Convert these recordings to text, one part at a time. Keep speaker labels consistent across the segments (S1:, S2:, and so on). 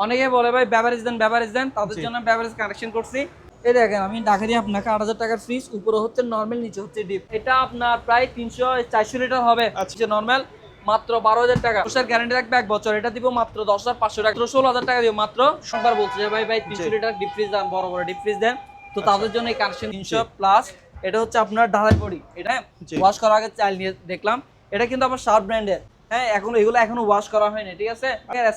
S1: অনেকে বলে ভাই বেভারেজ দেন তাদের জন্য বেভারেজ কানেকশন করছি। এই দেখেন আমি ঢাকা দিয়ে আপনাকে 8,000 টাকার ফ্রিজ, উপরে হচ্ছে নর্মাল, নিচে হচ্ছে ডিপ। এটা আপনার প্রায় 300-400 লিটার হবে।
S2: আচ্ছা।
S1: নর্মাল মাত্র 12,000 টাকা, বছর গ্যারান্টি থাকবে 1 বছর। এটা দিব মাত্র 10,500 টাকা, 16,000 টাকা দিব মাত্র। সবার বলছে যে ভাই 300 লিটার ডিপ ফ্রিজ দেন, বড় বড় ডিপ ফ্রিজ দেন, তো তাদের জন্য এই কানেকশন 300 প্লাস। এটা হচ্ছে আপনার ঢালাই বডি, এটা ওয়াশ করার আগে চাল নিয়ে দেখলাম। এটা কিন্তু আবার শার্প ব্র্যান্ডের। হ্যাঁ, এখনো ওয়াশ করা হয়নি, ঠিক আছে।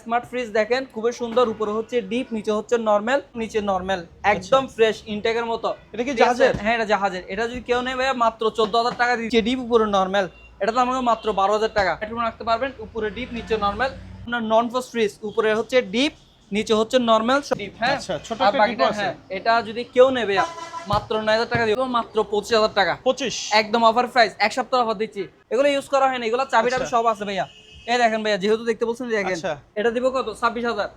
S1: স্মার্ট ফ্রিজ দেখেন খুবই সুন্দর, উপরে হচ্ছে ডিপ, নিচে হচ্ছে নরমাল, নিচে নরমাল, একদম ফ্রেশ ইনটেকের মতো।
S2: এটা কি জাহাজের?
S1: হ্যাঁ, এটা জাহাজের। এটা যদি কেউ নেয় ভাইয়া মাত্র 14,000 টাকা দিচ্ছে। ডিপ উপরে নরমাল, এটা তো আমাকে মাত্র 12,000 টাকা। বেডরুম রাখতে পারবেন, উপরে ডিপ, নিচে নরমাল। আপনার নন ফ্রস্ট ফ্রিজ, উপরে হচ্ছে ডিপ, নিচে হচ্ছে নরমাল ডিপ। হ্যাঁ,
S2: আচ্ছা, ছোট
S1: আর
S2: একটা
S1: বাকিটা
S2: ডিপও আছে।
S1: হ্যাঁ, এটা যদি কেউ নেবে মাত্র 9,000 টাকা দিব, মাত্র 25,000 টাকা।
S2: 25
S1: একদম অফার প্রাইস, এক সপ্তাহ অফার দিচ্ছি। এগুলো ইউজ করা হয় না, এগুলো চাবি টাবি সব আছে ভাইয়া। এই দেখেন ভাইয়া, যেহেতু দেখতে বলছেন, দেখেন এটা দিব কত, 26,000।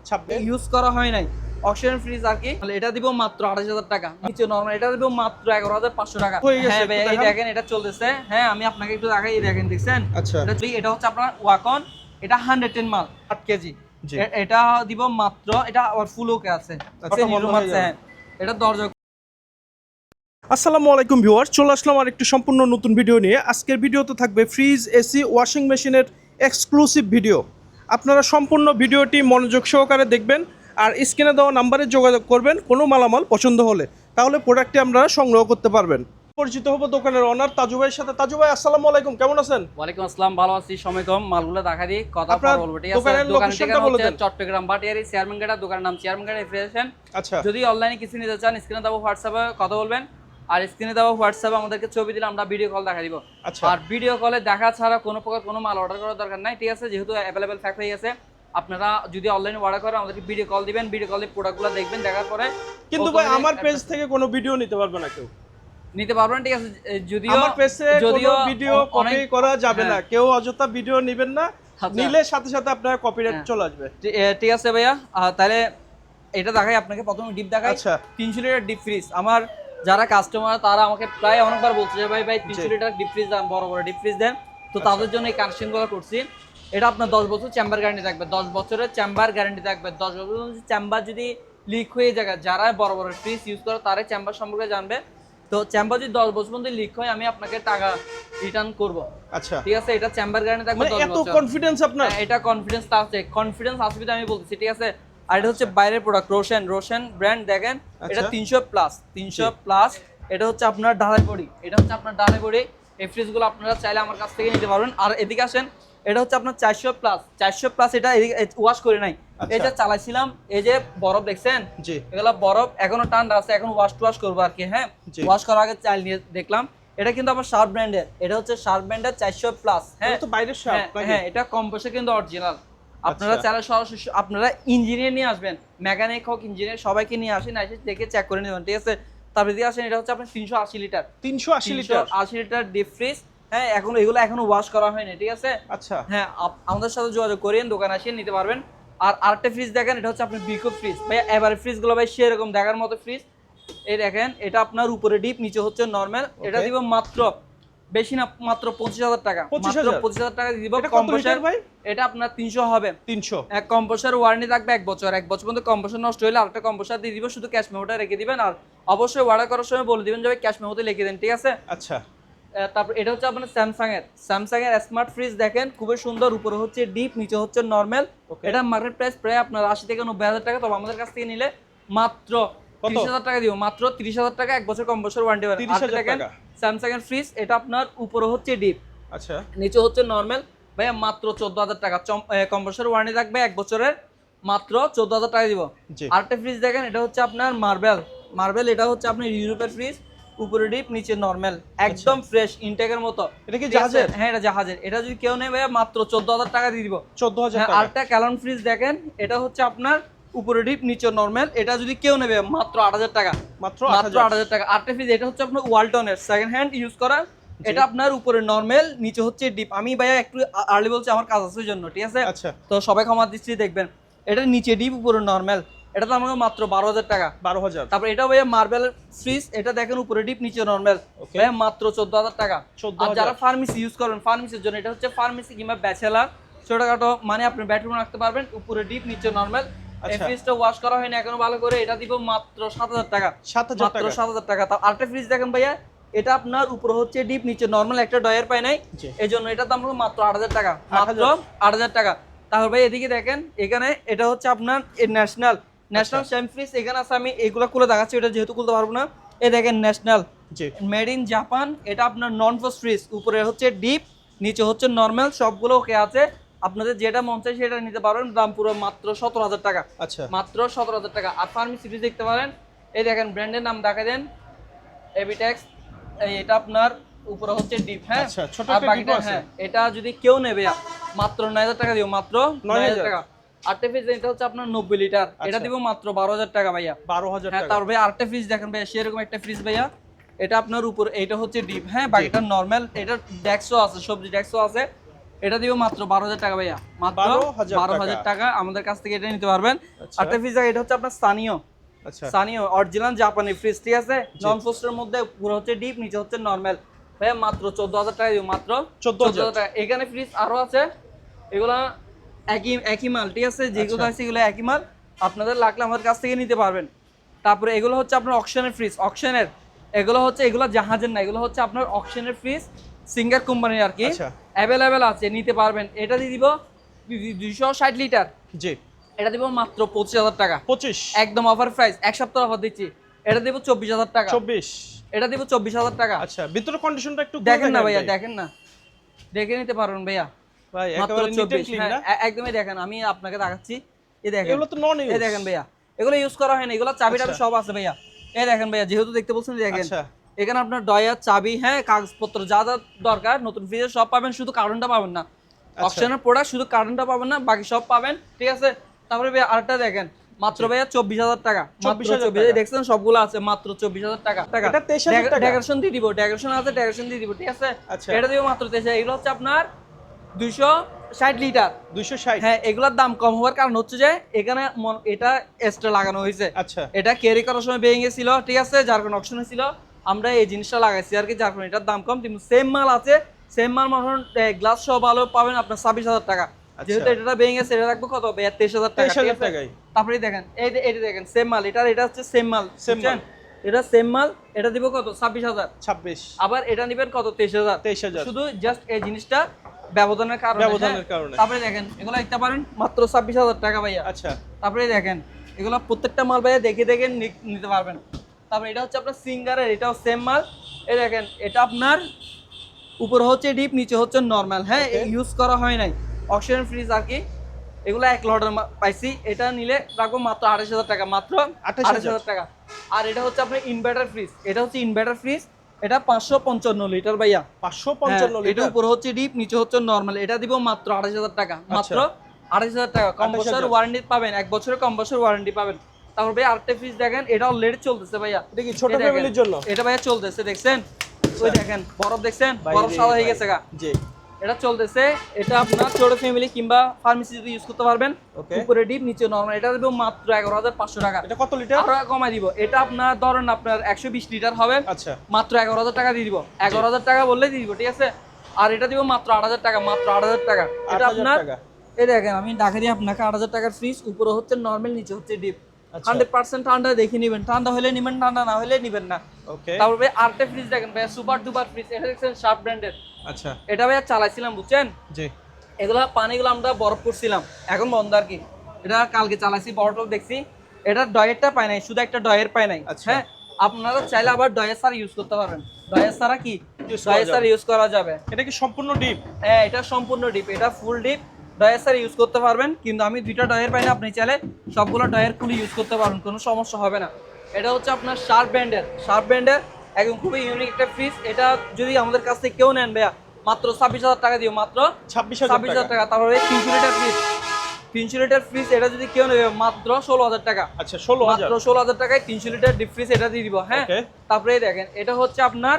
S1: ইউজ করা হয় নাই, অক্সিজেন ফ্রিজ আর কি। এটা দিব মাত্র 28,000 টাকা, নিচে নরমাল। এটা দিব মাত্র 11,500 টাকা। হ্যাঁ ভাইয়া, এই দেখেন এটা চলতেছে। হ্যাঁ, আমি আপনাকে একটু দেখাই, এই দেখেন, দেখছেন? এটা হচ্ছে আপনার ওয়াকন, এটা 110 মাল, 8 কেজি। এটা দিব মাত্র, এটা আবার ফুল ওকে আছে, এটা দরজা।
S2: আসসালামু আলাইকুম ভিউয়ার, চলে আসলাম আর একটু সম্পূর্ণ নতুন ভিডিও নিয়ে। আজকের ভিডিওতে থাকবে ফ্রিজ, এসি, ওয়াশিং মেশিনের এক্সক্লুসিভ ভিডিও। আপনারা সম্পূর্ণ ভিডিওটি মনোযোগ সহকারে দেখবেন আর স্ক্রিনে দেওয়া নাম্বারে যোগাযোগ করবেন কোনো মালামাল পছন্দ হলে, তাহলে প্রোডাক্টটি আপনারা সংগ্রহ করতে পারবেন। পরিচিত হবো দোকানের ওনার তাজু ভাইয়ের সাথে। তাজু ভাই, আসসালামু আলাইকুম, কেমন আছেন?
S1: ওয়ালাইকুম আসসালাম, ভালো আছি। সময় কম, মালগুলো দেখা দিই, কথা বলবো, ঠিক আছে?
S2: দোকানের লোকেশনটা বলে দেন।
S1: চট্টগ্রাম ভাটিয়ারি চেয়ারম্যান গেট, দোকানের নাম চেয়ারম্যান গেট রিফ্রেশন।
S2: আচ্ছা।
S1: যদি অনলাইনে কিছু নিতে চান, স্ক্রিনে দেবো, হোয়াটসঅ্যাপে কথা বলবেন। আর স্ক্রিনে দেওয়া হোয়াটসঅ্যাপে আমাদেরকে ছবি দিলে আমরা ভিডিও কল দেখা দিব। আর ভিডিও কলে দেখা ছাড়া কোনো প্রকার কোনো মাল অর্ডার করার দরকার নাই, ঠিক আছে? যেহেতু অ্যাভেলেবেল ফ্যাক্টরি আছে, আপনারা যদি অনলাইনে অর্ডার করেন আমাদেরকে ভিডিও কল দিবেন, ভিডিও কলে প্রোডাক্টগুলো দেখবেন, দেখার পরে
S2: কিন্তু ভাই আমার পেজ থেকে কোনো ভিডিও নিতে পারবে না কেউ?
S1: নিতে পারবেন, ঠিক আছে। যদিও
S2: আমার পেজে কোনো ভিডিও কপি করা যাবে না, কেউ অযথা ভিডিও নেবেন না, নিলে সাথে সাথে আপনার কপিরাইট চলে আসবে।
S1: ঠিক আছে ভাইয়া, তাহলে এটা দেখাই আপনাকে। প্রথমে ডিপ দেখাই। 300 লিটার ডিপ ফ্রিজ। আমার যারা কাস্টমার তারা আমাকে প্রায় অনেকবার বলছে যে ভাই 300 লিটার ডিপ ফ্রিজ দেন, বড় বড় ডিপ ফ্রিজ দেন, তো তাদের জন্য এই কানেকশনগুলো করছি। এটা আপনার 10 বছর চেম্বার গ্যারান্টি থাকবে, 10 বছরের চেম্বার গ্যারান্টি থাকবে। 10 বছর চেম্বার যদি লিক হয়ে যায়, যারা বড় বড় ফ্রিজ ইউজ করে তারাই চেম্বার সম্পর্কে জানবে। তো চেম্বার যদি 10 বছর পর্যন্ত লিক হয়, আমি আপনাকে টাকা রিটার্ন করব।
S2: আচ্ছা,
S1: ঠিক আছে। এটা চেম্বার গ্যারান্টি থাকবে 10 বছর।
S2: এত কনফিডেন্স আপনার?
S1: এটা কনফিডেন্স আছে, কনফিডেন্স আছে বিধায় আমি বলতেছি, ঠিক আছে। আর এটা হচ্ছে বাইরের প্রোডাক্ট, রোশন ব্র্যান্ড, দেখেন এটা 300 প্লাস। এটা হচ্ছে আপনার ঢালাই বডি, এটা হচ্ছে আপনার ঢালাই বডি। এই ফ্রিজগুলো আপনারা চাইলে আমার কাছ থেকে নিতে পারবেন। আর এদিকে আসেন, এটা হচ্ছে আপনার 400 প্লাস। এটা ওয়াশ করে নাই, এই যে চালাইছিলাম, এই যে বরফ দেখছেন, এগুলো বরফ এখনো ঠান্ডা আছে, এখন ওয়াশ করবো আর কি। হ্যাঁ, ওয়াশ করার আগে চাল নিয়ে দেখলাম। এটা কিন্তু আবার শার্প ব্র্যান্ডের, এটা হচ্ছে শার্প ব্র্যান্ডের 400 প্লাস। হ্যাঁ,
S2: তো বাইরের শার্প।
S1: হ্যাঁ, এটা কম্প্রেসর কিন্তু অরিজিনাল। আপনারা চাইলে সরাসরি আপনারা ইঞ্জিনিয়ার নিয়ে আসবেন, মেকানিক হোক, ইঞ্জিনিয়ার, সবাইকে নিয়ে আসেন, এসে দেখে চেক করে নেবেন, ঠিক আছে? তারপরে দিয়ে আসেন, এটা হচ্ছে আপনার 380 লিটার ডিপ ফ্রিজ। হ্যাঁ, এখনো ওয়াশ করা হয়নি, ঠিক আছে?
S2: আচ্ছা।
S1: হ্যাঁ, আমাদের সাথে যোগাযোগ করেন, দোকানে আসেন, নিতে পারবেন। আর আরেকটা ফ্রিজ দেখেন, এটা হচ্ছে আপনার বিকো ফ্রিজ। ভাই এবারে ফ্রিজগুলো ভাই সেরকম দেখার মতো ফ্রিজ। এই দেখেন, এটা আপনার উপরে ডিপ, নিচে হচ্ছে নরমাল। এটা দিব মাত্র, বেশি না, মাত্র 25,000 টাকা। মাত্র 25,000 টাকা দিব। কম্প্রেসর ভাই এটা আপনার 300 হবে। 300 এক কম্প্রেসর ওয়ারেন্টি থাকবে 1 বছর। 1 বছর পর্যন্ত কম্প্রেসর নষ্ট হলে আরেকটা কম্প্রেসর দিয়ে দিব, শুধু ক্যাশ মেমোটা রেখে দিবেন। আর অবশ্যই অর্ডার করার সময় বলে দিবেন যে ক্যাশ মেমোতে লিখে দেন, ঠিক আছে?
S2: আচ্ছা।
S1: তারপর এটা হচ্ছে আপনার স্যামসাং এর স্মার্ট ফ্রিজ, দেখেন খুবই সুন্দর, উপরে হচ্ছে ডিপ, নিচে হচ্ছে নরমাল। এটা মার্কেট প্রাইস প্রায় আপনার 80 থেকে 90,000 টাকা, তবে আমাদের কাছ থেকে নিলে মাত্র 30,000 টাকা দিব, মাত্র 30,000 টাকা, 1 বছর কম্প্রেসর ওয়ারেন্টি পাবেন। 30,000 টাকা স্যামসাং এর ফ্রিজ। এটা আপনার উপরে হচ্ছে ডিপ, আচ্ছা, নিচে হচ্ছে নরমাল। ভাইয়া মাত্র 14,000 টাকা, কম্প্রেসর ওয়ারেন্টি থাকবে 1 বছরের, মাত্র 14,000 টাকা দিব। আরেকটা ফ্রিজ দেখেন, এটা হচ্ছে আপনার মার্বেল। এটা হচ্ছে আপনার ইউরোপের ফ্রিজ, উপরে ডিপ, নিচে নরমাল, একদম ফ্রেশ ইনটেকের মতো। এটা কি জাহাজের? হ্যাঁ, এটা জাহাজের। এটা যদি কেউ নেয় ভাইয়া মাত্র 14,000 টাকা দিয়ে দিব। 14,000 টাকা। আরেকটা ক্যালন ফ্রিজ দেখেন, এটা হচ্ছে আপনার উপরে ডিপ, নিচে নরমাল। এটা যদি কেউ নেবে মাত্র 8,000 টাকা, মাত্র 8,000 টাকা। আরেকটা ফ্রিজ, এটা হচ্ছে আপনার ওয়ালটনের সেকেন্ড হ্যান্ড ইউজ করা। এটা আপনার উপরে নরমাল, নিচে হচ্ছে ডিপ। আমি ভাইয়া একটু আর্লি বলছি, আমার কাজ আছে জন্য, ঠিক আছে? তো সবাই ক্ষমা দৃষ্টি দেখবেন। এটা নিচে ডিপ, উপরে নরমাল। এটা তো আমাকে মাত্র 12,000 টাকা। 12,000। তারপর এটা ভাইয়া মার্বেল ফ্রিজ, এটা দেখেন উপরে ডিপ, নিচে নরমাল, ভাইয়া মাত্র 14,000 টাকা। আর যারা ফার্মেসি ইউজ করেন, ফার্মেসির জন্য, এটা হচ্ছে ফার্মেসি কিংবা ব্যাচেলার ছোটখাটো, মানে আপনি বেডরুম রাখতে পারবেন, উপরে ডিপ, নিচে নরমাল। এই ফ্রিজটা ওয়াশ করা হয়নি এখনো ভালো করে, এটা দিব মাত্র 7000 টাকা।
S2: 7000
S1: মাত্র 7000 টাকা। তাও আরেকটা ফ্রিজ দেখেন ভাইয়া, এটা আপনার উপরে হচ্ছে ডিপ, নিচে নরমাল, একটা ডয়ার পায় নাই, এজন্য এটার দাম হলো মাত্র 8000 টাকা। মাত্র 8000 টাকা। তাহলে ভাই এদিকে দেখেন, এখানে এটা হচ্ছে আপনার ন্যাশনাল শ্যাম ফ্রিজ। এখানে আছে, আমি এগুলো খুলে দেখাচ্ছি, এটা যেহেতু খুলতে পারবো না। এই দেখেন ন্যাশনাল মেড ইন জাপান, এটা আপনার নন ফ্রস্ট ফ্রিজ, উপরে হচ্ছে ডিপ, নিচে হচ্ছে নরমাল, সবগুলো ওকে আছে। আপনাদের যেটা মন চাই সেটা নিতে পারবেন, দাম পুরো মাত্র 17000 টাকা।
S2: আচ্ছা,
S1: মাত্র 17000 টাকা। আর ফার্মেসি ফ্রিজ দেখতে পারেন, এই দেখেন ব্র্যান্ডের নাম দেখা দেন, এবিটেক্স, এটা আপনার উপরে হচ্ছে ডিপ। হ্যাঁ,
S2: আচ্ছা, ছোট
S1: আর
S2: একটা
S1: বাকিটা,
S2: ডিপ আছে।
S1: হ্যাঁ, এটা যদি কেউ নেবে মাত্র 9000 টাকা দিও, মাত্র 9000 টাকা। আরেকটা ফ্রিজ, এটা হচ্ছে আপনার 90 লিটার, এটা দিব মাত্র 12000 টাকা ভাইয়া।
S2: 12000
S1: হ্যাঁ,
S2: টাকা।
S1: তারপরে আরেকটা ফ্রিজ দেখেন ভাইয়া, সেরকম একটা ফ্রিজ ভাইয়া, এটা আপনার উপর, এটা হচ্ছে ডিপ, হ্যাঁ, বাকিটা নরমাল, এটা ডেক্সও আছে, সবজি ডেক্সও আছে, এটা দিব মাত্র 12000 টাকা ভাইয়া। মাত্র 12000 টাকা আমাদের কাছ থেকে এটা নিতে পারবেন। আরেকটা ফ্রিজ, এটা হচ্ছে আপনার স্থানীয়,
S2: আচ্ছা,
S1: স্থানীয় অরিজিনাল জাপানি ফ্রিজ, ঠিক আছে, নন ফ্রস্টের মধ্যে, পুরো হচ্ছে ডিপ, নিচে হচ্ছে নরমাল, ভাইয়া মাত্র 14000 টাকা দিব, মাত্র 14000 টাকা। এখানে ফ্রিজ আরো আছে, এগুলা একই মাল, ঠিক আছে, যেগুলো আছে এগুলো একই মাল, আপনাদের লাগলে আমাদের কাছ থেকে নিতে পারবেন। তারপরে এগুলো হচ্ছে আপনার অকশনের ফ্রিজ, অকশনের, এগুলো হচ্ছে, এগুলো জাহাজের না, এগুলো হচ্ছে আপনার অকশনের ফ্রিজ, সিঙ্গার কোম্পানির আর কি, অ্যাভেলেবেল আছে, নিতে পারবেন। এটা দিয়ে দিব 260 লিটার, জি, এটা দিব মাত্র 25000 টাকা।
S2: 25
S1: একদম অফার প্রাইস, এক সপ্তাহ অফার দিচ্ছি। এটা দিব 24000 টাকা।
S2: 24,
S1: এটা দিব 24000 টাকা।
S2: আচ্ছা, ভিতরের কন্ডিশনটা একটু
S1: দেখেন না ভাইয়া, দেখেন না, দেখে নিতে পারবেন ভাইয়া,
S2: ভাই
S1: মাত্র
S2: একেবারে নিট এন্ড
S1: 24।
S2: ক্লিন না,
S1: একদমই দেখেন, আমি আপনাকে দেখাচ্ছি, এই দেখেন,
S2: এগুলো তো নন ইউজ,
S1: এই দেখেন ভাইয়া, এগুলো ইউজ করা হয় না, এগুলো চাবি টাবি সব আছে ভাইয়া। এই দেখেন ভাইয়া, যেহেতু দেখতে বলছেন, দেখেন এখানে আপনার ডয়ার, চাবি, হ্যাঁ, কাগজপত্র যা যা দরকার নতুন ফ্রিজে সব পাবেন, শুধু কার্টনটা পাবেন না, অকশনের প্রোডাক্ট শুধু কার্টনটা পাবেন না, বাকি সব পাবেন, ঠিক আছে। তারপরে ভাইয়া আরেকটা দেখেন, মাত্র ভাইয়া 24000 টাকা, 24000 দেখছেন, সবগুলো আছে মাত্র 24000 টাকা।
S2: এটা 23000 টাকা,
S1: ডেকোরেশন দিয়ে দিব, ডেকোরেশন আছে, ডেকোরেশন দিয়ে দিব, ঠিক আছে, এটা দিব মাত্র 23000। এগুলো হচ্ছে আপনার 260 লিটার,
S2: 260,
S1: হ্যাঁ, এগুলোর দাম কম হওয়ার কারণ হচ্ছে যে এখানে এটা এক্সট্রা লাগানো হয়েছে,
S2: আচ্ছা,
S1: এটা ক্যারি করার সময় ভেঙে গেছিল, ঠিক আছে, যার কারণে অপশন হয়েছিল, আমরা এই জিনিসটা লাগাইছি আর কি, যার কারণে এটার দাম কম, কিন্তু সেম মাল আছে, সেম মাল মনে গ্লাস সহ ভালো পাবেন আপনার 26000 টাকা। যেহেতু এটা ভেঙে গেছে, এটা রাখবো কত, 23000 টাকা। তারপরে দেখেন, এটা দেখেন সেম মাল, এটা হচ্ছে সেম মাল, বুঝছেন, এটা সেম মাল, এটা দিব কত, 26000। আবার এটা নেবেন কত, 23000। শুধু জাস্ট এই জিনিসটা ব্যবধানের কারণে। তারপরে দেখেন, এগুলো দেখতে পারেন মাত্র 26000 টাকা ভাইয়া। আচ্ছা, তারপরে দেখেন, এগুলো প্রত্যেকটা মাল ভাইয়া দেখে দেখে নিতে পারবেন। তারপরে এটা হচ্ছে আপনার সিঙ্গারের, এটাও সেম মাল, এই দেখেন, এটা আপনার উপরে হচ্ছে ডিপ, নিচে হচ্ছে নরমাল, হ্যাঁ, ইউজ করা হয় নাই, অক্সিজেন ফ্রিজ আর কি। এগুলো 1 লটের পাইছি, এটা নিলে রাখবো মাত্র 28000 টাকা, মাত্র 28000 টাকা। আর এটা হচ্ছে আপনার ইনভার্টার ফ্রিজ, এটা হচ্ছে ইনভার্টার ফ্রিজ, এটা 555 লিটার ভাইয়া, 555 লিটার, এটা উপরে হচ্ছে ডিপ, নিচে হচ্ছে নরমাল, এটা দিব মাত্র 28000 টাকা, মাত্র 28000 টাকা। কম বছর ওয়ারেন্টি পাবেন, 1 বছরের কম বছর ওয়ারেন্টি পাবেন। তারপর ভাই আরেকটা ফ্রিজ দেখেন, এটা অলরেডি চলতেছে ভাইয়া,
S2: এটা কি ছোট ফ্যামিলির জন্য?
S1: এটা ভাইয়া চলতেছে, দেখছেন, ওই দেখেন বরফ, দেখছেন বরফ সাদা হয়ে গেছে গা, জি, এটা চলতেছে। এটা আপনার ছোট ফ্যামিলি কিংবা ফার্মেসি যদি ইউজ করতে পারবেন, উপরে ডিপ, নিচে নরমাল, এটা দেব মাত্র 11500 টাকা।
S2: এটা কত লিটার?
S1: আরো কমাই দিব, এটা আপনার ধরেন আপনার 120 লিটার হবে, আচ্ছা, মাত্র 11000 টাকা দিয়ে দিব, 11000 টাকা বললে দিয়ে দিব, ঠিক আছে। আর এটা দিব মাত্র 8000 টাকা, মাত্র 8000 টাকা। এটা আপনার, এই দেখেন, আমি দেখা দিই আপনাকে, 8000 টাকার ফ্রিজ, উপরে হচ্ছে নরমাল, নিচে হচ্ছে ডিপ, 100% ঠান্ডা দেখে নিবেন, ঠান্ডা হলে নিবেন, ঠান্ডা না হলে নিবেন না। ওকে, তারপর ভাই আরেকটা ফ্রিজ দেখেন ভাই, সুপার ডুপার ফ্রিজ, এটা দেখছেন শার্প ব্র্যান্ডের, আচ্ছা, এটা ভাই চালাইছিলাম, বুঝছেন, জি, এগুলা পানিগুলো আমরা বরফ করছিলাম, এখন বন্ধ আর কি, এটা কালকে চালাইছি, বরফ দেখছি, এটা ডয়েরটা পায় নাই, শুধু একটা ডয়ের পায় নাই, হ্যাঁ, আপনারা চাইলে আবার ডয়ের সার ইউজ করতে পারবেন, ডয়ের সারা কি ডয়ের সার ইউজ করা যাবে। এটা কি সম্পূর্ণ ডিপ? হ্যাঁ, এটা সম্পূর্ণ ডিপ, এটা ফুল ডিপ, ডয়ের সার ইউজ করতে পারবেন, কিন্তু আমি 2টা ডয়ের পাই না, আপনি চাইলে সবগুলো ডয়ের খুলে ইউজ করতে পারবেন, কোনো সমস্যা হবে না। এটা হচ্ছে আপনার শার্প ব্র্যান্ডের একদম খুবই ইউনিক একটা ফ্রিজ, এটা যদি আমাদের কাছ থেকে কেউ নেন ভাইয়া, মাত্র 26000 টাকা দিও, মাত্র 26000 টাকা। তারপরে 300 লিটার ফ্রিজ, 300 লিটার ফ্রিজ, এটা যদি কেউ নেবে মাত্র 16000 টাকা। আচ্ছা, 16000, মাত্র 16000 টাকায় 300 লিটার ডিপ ফ্রিজ এটা দিয়ে দিব, হ্যাঁ। তারপরে দেখেন, এটা হচ্ছে আপনার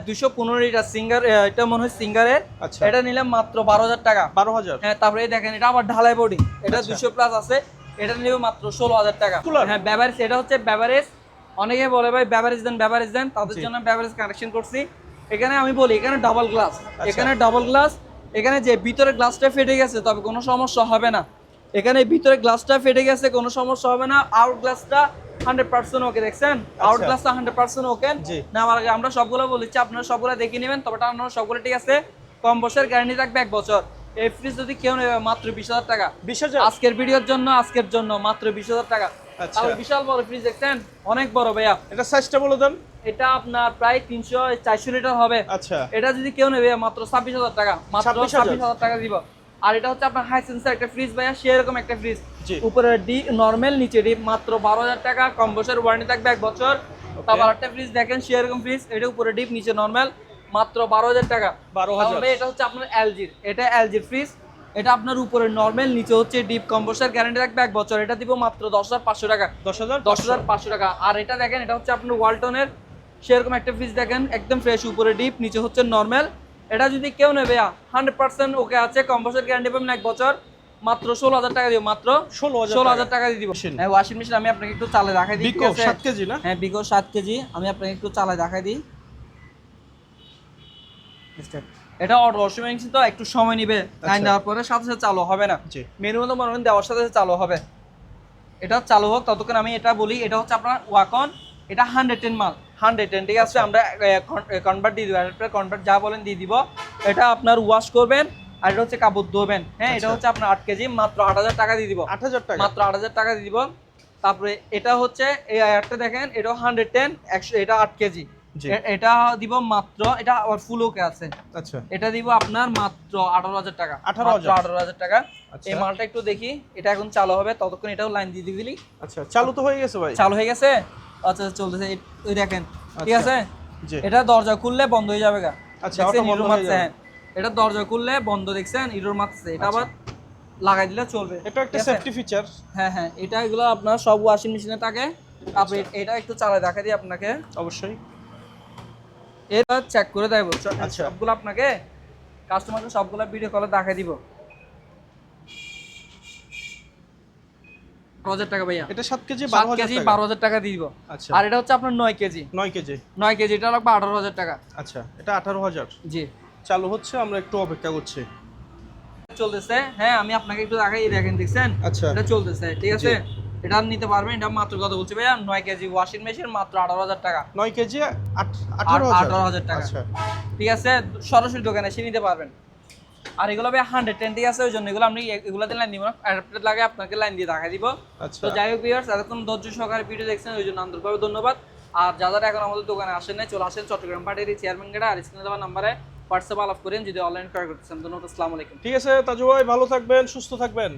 S1: 215 লিটার সিঙ্গার, এটা মনে হয় সিঙ্গারের, এটা নিলাম মাত্র 12000 টাকা, 12000, হ্যাঁ। তারপরে দেখেন, এটা আবার ঢালাই বডি, এটা 200 প্লাস আছে, এটা নিব মাত্র 16000 টাকা, হ্যাঁ। বেভারেজ, এটা হচ্ছে বেভারেজ, অনেকে বলে ভাই বেভারেজ দেন, তাদের জন্য বেভারেজ কানেকশন করছি। এখানে আমি বলি, এখানে ডাবল গ্লাস, এখানে ডাবল গ্লাস, এখানে যে ভিতরে গ্লাসটা ফেটে গেছে, তবে কোনো সমস্যা হবে না, এখানে ভিতরে গ্লাসটা ফেটে গেছে, কোনো সমস্যা হবে না। আউট গ্লাসটা 100% ওকে, দেখছেন আউট গ্লাসটা 100% ওকে।
S2: জি।
S1: না আমার আগে আমরা সবগুলো বলেছি, আপনারা সবগুলো দেখে নেবেন, তবে আপনারা সবগুলো ঠিক আছে। কম বছরের গ্যারান্টি থাকবে 1 বছর। এই ফ্রিজ যদি কেউ নেবে মাত্র 20,000 টাকা।
S2: 20,000?
S1: আজকের ভিডিওর জন্য, আজকের জন্য মাত্র 20,000 টাকা।
S2: আচ্ছা।
S1: আর বিশাল বড় ফ্রিজ দেখছেন, অনেক বড় ভাইয়া।
S2: এটা সাইজটা বলে দেন।
S1: এটা আপনার প্রায় 300-400 লিটার হবে।
S2: আচ্ছা।
S1: এটা যদি কেউ নেবে মাত্র 26,000 টাকা, মাত্র
S2: 26,000
S1: 26,000 টাকা দিব। আর এটা হচ্ছে আপনার হাই সেন্সার একটা ফ্রিজ ভাইয়া, সেরকম একটা ফ্রিজ।
S2: জি।
S1: উপরে ডি নরমাল, নিচে ডি, মাত্র 12,000 টাকা। কম বছর ওয়ারেন্টি থাকবে 1 বছর। তারপর একটা ফ্রিজ দেখেন সেরকম ফ্রিজ, এটা উপরে ডিপ নিচে নরমাল, মাত্র 12,000 টাকা।
S2: 12,000।
S1: তাহলে এটা হচ্ছে আপনার এলজির, এটা এলজির ফ্রিজ। এটা আপনার উপরে নরমাল, নিচে হচ্ছে ডিপ, কম বছর গ্যারান্টি থাকবে 1 বছর। এটা দিব মাত্র 10,500 টাকা। 10,500 টাকা। আর এটা দেখেন, এটা হচ্ছে আপনার ওয়ালটনের সেরকম একটা ফ্রিজ দেখেন, একদম ফ্রেশ, উপরে ডিপ নিচে হচ্ছে নরমাল। এটা যদি কেউ নেবে 100% ওকে আছে, কম বছর গ্যারান্টি পাবেন 1 বছর, মাত্র 16,000 টাকা দিব, মাত্র 16,000 টাকা দিয়ে দিব। হ্যাঁ, ওয়াশিং মেশিন আমি আপনাকে একটু চালে দেখাই দিই।
S2: বিকো 7 কেজি না?
S1: হ্যাঁ, বিকো 7 কেজি। আমি আপনাকে একটু চালে দেখাই দিই। এটা অটো ওয়াশিং মেশিন, তো একটু সময় নিবে, লাইন দেওয়ার পরে সাথে সাথে চালু হবে না।
S2: জি।
S1: মেনু মতো মনে দেওয়ার সাথে সাথে চালু হবে। এটা চালু হোক ততক্ষণ আমি এটা বলি। এটা হচ্ছে আপনার ওয়াকন, এটা 110 মাল, 110, ঠিক আছে। আমরা কনভার্ট দিয়ে দিব, কনভার্ট যা বলেন দিয়ে দিব। এটা আপনার ওয়াশ করবেন, আর এটা হচ্ছে কাপড় ধোবেন। হ্যাঁ, এটা হচ্ছে আপনার 8 কেজি, মাত্র 8,000 টাকা দিয়ে দিব।
S2: 8,000 টাকা?
S1: মাত্র 8,000 টাকা দিয়ে দিব। তারপরে এটা হচ্ছে এই একটা দেখেন, এটা 110, 100, এটা 8 কেজি।
S2: জি।
S1: এটা দিব মাত্র, এটা আবার ফুল ওকে আছে।
S2: আচ্ছা।
S1: এটা দিব আপনার মাত্র 18,000 টাকা।
S2: 18,000?
S1: 18,000 টাকা।
S2: আচ্ছা।
S1: এই মালটা একটু দেখি, এটা এখন চালু হবে, ততক্ষণ এটাও লাইন দিয়ে দিবি।
S2: আচ্ছা, চালু তো হয়ে গেছে ভাই।
S1: চালু হয়ে গেছে? আচ্ছা, চলতেছে। ওই দেখেন, ঠিক
S2: আচ্ছা।
S1: আছে।
S2: জি।
S1: এটা দরজা খুললে বন্ধ হয়ে যাবে গা।
S2: আচ্ছা,
S1: দেখছেন,
S2: ওটা বন্ধ
S1: ইঁদুর
S2: হয়ে
S1: মারছে।
S2: যাবে।
S1: হ্যাঁ, এটা দরজা খুললে বন্ধ, দেখছেন ইঁদুর মারছে। এটা আবার লাগাই দিলে চলবে।
S2: এটা একটা
S1: ঠিক আছে?
S2: Safety feature.
S1: হ্যাঁ হ্যাঁ, এটা এগুলো আপনার সব ওয়াশিং মেশিনে থাকে। তারপরে এটা একটু চালায় দেখা দিই আপনাকে।
S2: অবশ্যই।
S1: এটা চেক করে দেবো
S2: আচ্ছা।
S1: সবগুলো আপনাকে, কাস্টমারকে সবগুলো ভিডিও কলে দেখাই দিব। 12,000 টাকা ভাইয়া।
S2: এটা 7 কেজি
S1: 7
S2: 12,000
S1: কেজি
S2: টাকা।
S1: 12,000 টাকা দিয়ে দিব।
S2: আচ্ছা।
S1: আর এটা হচ্ছে আপনার 9 কেজি।
S2: 9 কেজি।
S1: 9 কেজি, এটা লাগবে 18,000 টাকা।
S2: আচ্ছা, এটা 18,000।
S1: জি।
S2: চালু হচ্ছে, আমরা একটু অপেক্ষা করছি।
S1: চলতেছে। হ্যাঁ, আমি আপনাকে একটু দেখাই, দেখেন, দেখছেন
S2: আচ্ছা।
S1: এটা চলতেছে, ঠিক আছে। এটা নিতে পারবেন। এটা মাত্র কত বলছি ভাইয়া? 9 কেজি ওয়াশিং মেশিন, মাত্র 18,000 টাকা।
S2: 9 কেজি 18,000।
S1: 18,000 টাকা।
S2: আচ্ছা।
S1: ঠিক আছে, সরাসরি দোকানে এসে নিতে পারবেন। আর এগুলো ভাই 110, ঠিক আছে। ওই জন্য এগুলো আমি এগুলোতে লাইন দিব না, অ্যাডাপ্টার লাগে আপনাকে লাইন দিয়ে দেখাই দিব।
S2: আচ্ছা।
S1: তো যাই হোক ভিউয়ার্স, এতক্ষণ ধৈর্য সহকারে ভিডিও দেখছেন, ওই জন্য আন্তরিকভাবে ধন্যবাদ। আর যারা এখন আমাদের দোকানে আসেন নাই, চলে আসেন চট্টগ্রাম পাটিয়ারি চেয়ারম্যান গেট, আর স্ক্রিনে দেওয়া নাম্বারে হোয়াটসঅ্যাপ আলাপ করেন যদি অনলাইন ক্রয় করতেছেন। ধন্যবাদ, আসসালামু আলাইকুম।
S2: ঠিক আছে তাজু ভাই, ভালো থাকবেন, সুস্থ থাকবেন।